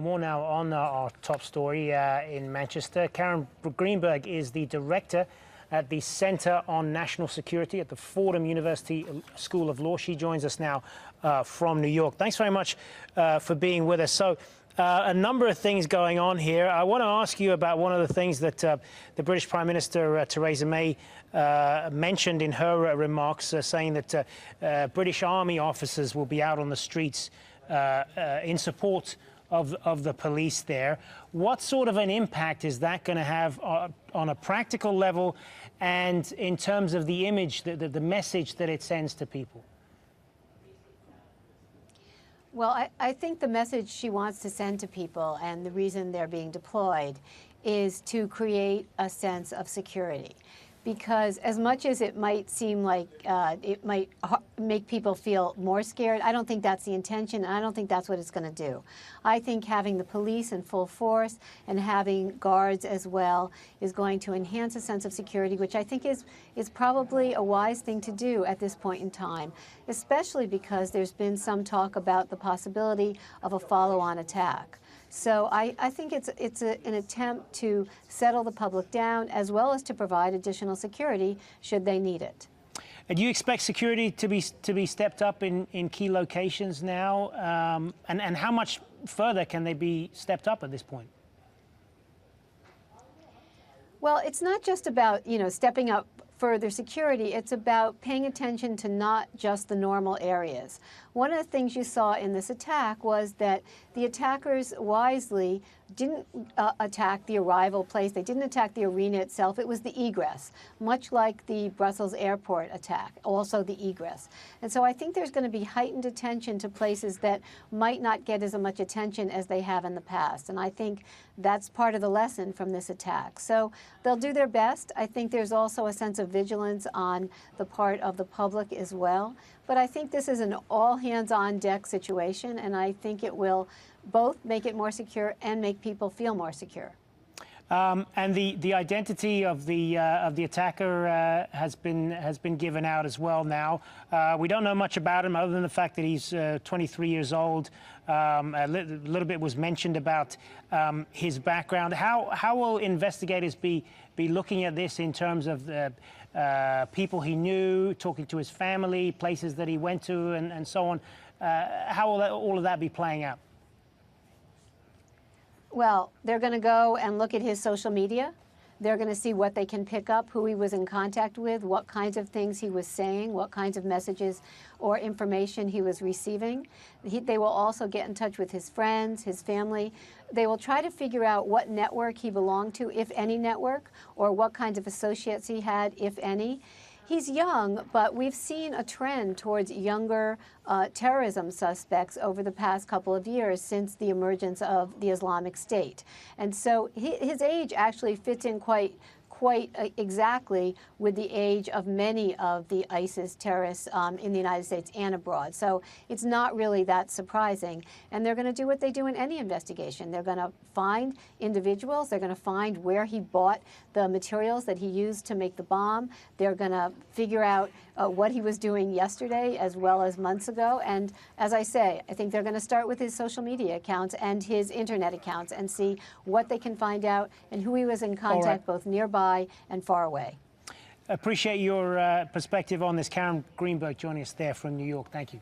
More now on our top story in Manchester. Karen Greenberg is the director at the Centre on National Security at the Fordham University School of Law. She joins us now from New York. Thanks very much for being with us. So a number of things going on here. I want to ask you about one of the things that the British Prime Minister Theresa May mentioned in her remarks, saying that British Army officers will be out on the streets in support of the police there. What sort of an impact is that going to have on a practical level and in terms of the image, the message that it sends to people? Well, I think the message she wants to send to people and the reason they're being deployed is to create a sense of security. Because as much as it might seem like it might make people feel more scared, I don't think that's the intention, and I don't think that's what it's going to do. I think having the police in full force and having guards as well is going to enhance a sense of security, which I think is probably a wise thing to do at this point in time, especially because there's been some talk about the possibility of a follow-on attack. So I think it's an attempt to settle the public down as well as to provide additional security should they need it. And do you expect security to be stepped up in key locations now? And how much further can they be stepped up at this point? Well, it's not just about, stepping up further security. It's about paying attention to not just the normal areas. One of the things you saw in this attack was that the attackers wisely didn't attack the arrival place. They didn't attack the arena itself. It was the egress, much like the Brussels airport attack, also the egress. And so I think there's going to be heightened attention to places that might not get as much attention as they have in the past. And I think that's part of the lesson from this attack. So they'll do their best. I think there's also a sense of vigilance on the part of the public as well. But I think this is an all-hands-on-deck situation, and I think it will both make it more secure and make people feel more secure. And the identity of the attacker has been given out as well now. We don't know much about him other than the fact that he's 23 years old. A little bit was mentioned about his background. How will investigators be looking at this in terms of the people he knew, talking to his family, places that he went to, and so on? How will all of that be playing out? Well, they're going to go and look at his social media. They're going to see what they can pick up, who he was in contact with, what kinds of things he was saying, what kinds of messages or information he was receiving. They will also get in touch with his friends, his family. They will try to figure out what network he belonged to, if any network, or what kinds of associates he had, if any. He's young, but we've seen a trend towards younger terrorism suspects over the past couple of years since the emergence of the Islamic State. And so his age actually fits in quite exactly with the age of many of the ISIS terrorists in the United States and abroad. So it's not really that surprising. And they're going to do what they do in any investigation. They're going to find individuals. They're going to find where he bought the materials that he used to make the bomb. They're going to figure out what he was doing yesterday as well as months ago. And as I say, I think they're going to start with his social media accounts and his internet accounts and see what they can find out and who he was in contact both nearby and far away. Appreciate your perspective on this. Karen Greenberg joining us there from New York. Thank you.